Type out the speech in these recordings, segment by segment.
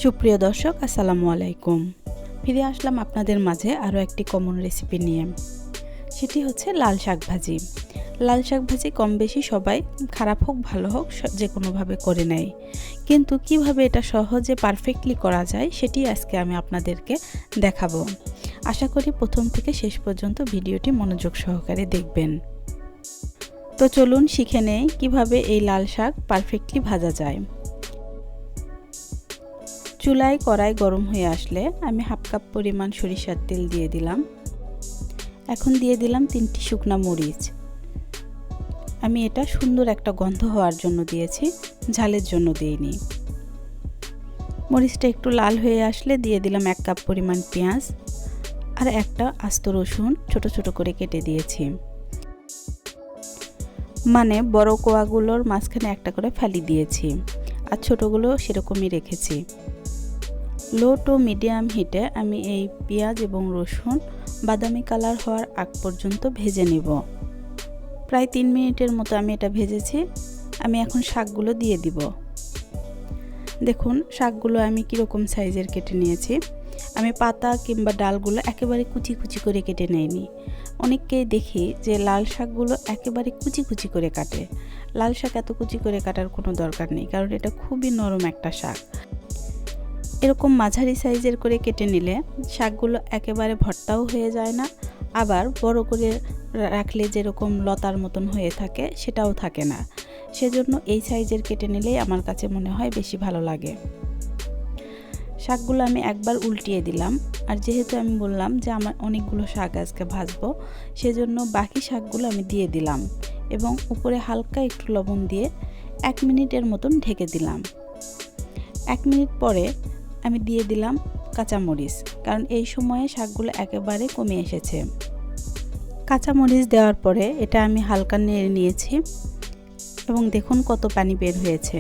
সুপ্রিয় দর্শক, আসসালামু আলাইকুম। ফিরে আসলাম আপনাদের মাঝে আরও একটি কমন রেসিপি নিয়ে। সেটি হচ্ছে লাল শাক ভাজি। লাল শাক ভাজি কম বেশি সবাই, খারাপ হোক ভালো হোক, যে কোনোভাবে করে নেয়। কিন্তু কিভাবে এটা সহজে পারফেক্টলি করা যায় সেটি আজকে আমি আপনাদেরকে দেখাবো। আশা করি প্রথম থেকে শেষ পর্যন্ত ভিডিওটি মনোযোগ সহকারে দেখবেন। তো চলুন শিখে নেই কিভাবে এই লাল শাক পারফেক্টলি ভাজা যায়। চুলায় কড়াই গরম হয়ে আসলে আমি হাফ কাপ পরিমাণ সরিষার তেল দিয়ে দিলাম। এখন দিয়ে দিলাম 3টি শুকনা মরিচ। আমি এটা সুন্দর একটা গন্ধ হওয়ার জন্য দিয়েছি, ঝালের জন্য দিইনি। মরিচটা একটু লাল হয়ে আসলে দিয়ে দিলাম 1 কাপ পরিমাণ পেঁয়াজ আর একটা আস্ত রসুন ছোট ছোট করে কেটে দিয়েছি। মানে বড় কোয়াগুলোর মাঝখানে একটা করে ফালি দিয়েছি আর ছোটগুলো সেরকমই রেখেছি। লো টু মিডিয়াম হিটে আমি এই পেঁয়াজ এবং রসুন বাদামি কালার হওয়ার আগ পর্যন্ত ভেজে নেব। প্রায় 3 মিনিটের মতো আমি এটা ভেজেছি। আমি এখন শাকগুলো দিয়ে দিব। দেখুন শাকগুলো আমি কীরকম সাইজের কেটে নিয়েছি। আমি পাতা কিংবা ডালগুলো একেবারে কুচি কুচি করে কেটে নেইনি। অনেককেই দেখি যে লাল শাকগুলো একেবারে কুচি কুচি করে কাটে। লাল শাক এত কুচি করে কাটার কোনো দরকার নেই, কারণ এটা খুবই নরম একটা শাক। এরকম মাঝারি সাইজের করে কেটে নিলে শাকগুলো একেবারে ভর্তাও হয়ে যায় না, আবার বড় করে রাখলে যেরকম লতার মতন হয়ে থাকে সেটাও থাকে না। সেজন্য এই সাইজের কেটে নিলেই আমার কাছে মনে হয় বেশি ভালো লাগে। শাকগুলো আমি একবার উল্টিয়ে দিলাম, আর যেহেতু আমি বললাম যে আমার অনেকগুলো শাক আজকে ভাজবো, সেজন্য বাকি শাকগুলো আমি দিয়ে দিলাম এবং উপরে হালকা একটু লবণ দিয়ে 1 মিনিটের মতন ঢেকে দিলাম। 1 মিনিট পরে আমি দিয়ে দিলাম কাঁচামরিচ, কারণ এই সময়ে শাকগুলো একেবারে কমে এসেছে। কাঁচামরিচ দেওয়ার পরে এটা আমি হালকা নেড়ে নিয়েছি এবং দেখুন কত পানি বের হয়েছে।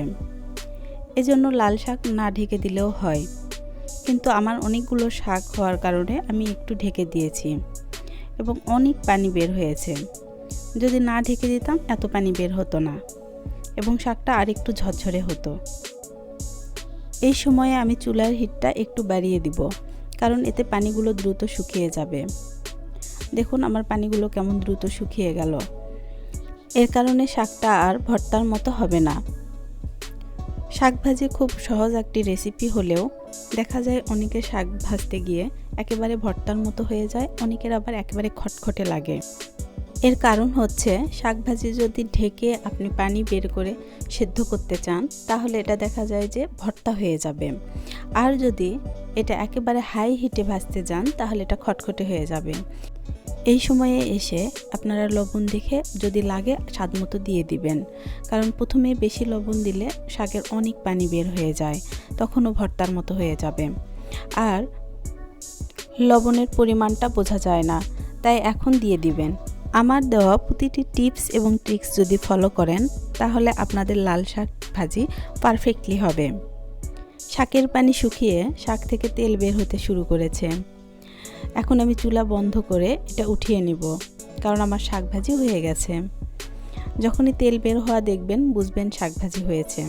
এজন্য লাল শাক না ঢেকে দিলেও হয়, কিন্তু আমার অনেকগুলো শাক হওয়ার কারণে আমি একটু ঢেকে দিয়েছি এবং অনেক পানি বের হয়েছে। যদি না ঢেকে দিতাম এত পানি বের হতো না এবং শাকটা আরেকটু ঝরঝরে হতো। এই সময়ে আমি চুলার হিটটা একটু বাড়িয়ে দিব, কারণ এতে পানিগুলো দ্রুত শুকিয়ে যাবে। দেখুন আমার পানিগুলো কেমন দ্রুত শুকিয়ে গেল। এর কারণে শাকটা আর ভর্তার মতো হবে না। শাক ভাজি খুব সহজ একটি রেসিপি হলেও দেখা যায় অনেকের শাক ভাজতে গিয়ে একেবারে ভর্তার মতো হয়ে যায়, অনেকের আবার একেবারে খটখটে লাগে। এর কারণ হচ্ছে শাক ভাজি যদি ঢেকে আপনি পানি বের করে সেদ্ধ করতে চান তাহলে এটা দেখা যায় যে ভর্তা হয়ে যাবে, আর যদি এটা একেবারে হাই হিটে ভাজতে যান তাহলে এটা খটখটে হয়ে যাবে। এই সময়ে এসে আপনারা লবণ দেখে যদি লাগে স্বাদ মতো দিয়ে দিবেন, কারণ প্রথমে বেশি লবণ দিলে শাকের অনেক পানি বের হয়ে যায়, তখনও ভর্তার মতো হয়ে যাবে আর লবণের পরিমাণটা বোঝা যায় না, তাই এখন দিয়ে দিবেন। আমার দেওয়া প্রতিটি টিপস এবং ট্রিক্স যদি ফলো করেন তাহলে আপনাদের লাল শাক ভাজি পারফেক্টলি হবে। শাকের পানি শুকিয়ে শাক থেকে তেল বের হতে শুরু করেছে। এখন আমি চুলা বন্ধ করে এটা উঠিয়ে নিব, কারণ আমার শাক ভাজি হয়ে গেছে। যখনই তেল বের হওয়া দেখবেন বুঝবেন শাক ভাজি হয়েছে।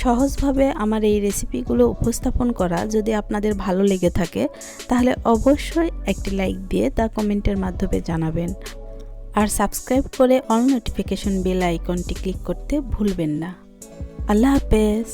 সহজভাবে আমার এই রেসিপিগুলো উপস্থাপন করা যদি আপনাদের ভালো লেগে থাকে তাহলে অবশ্যই একটি লাইক দিয়ে তা কমেন্টের মাধ্যমে জানাবেন, আর সাবস্ক্রাইব করে অল নোটিফিকেশন বেল আইকনটি ক্লিক করতে ভুলবেন না। আল্লাহ হাফেজ।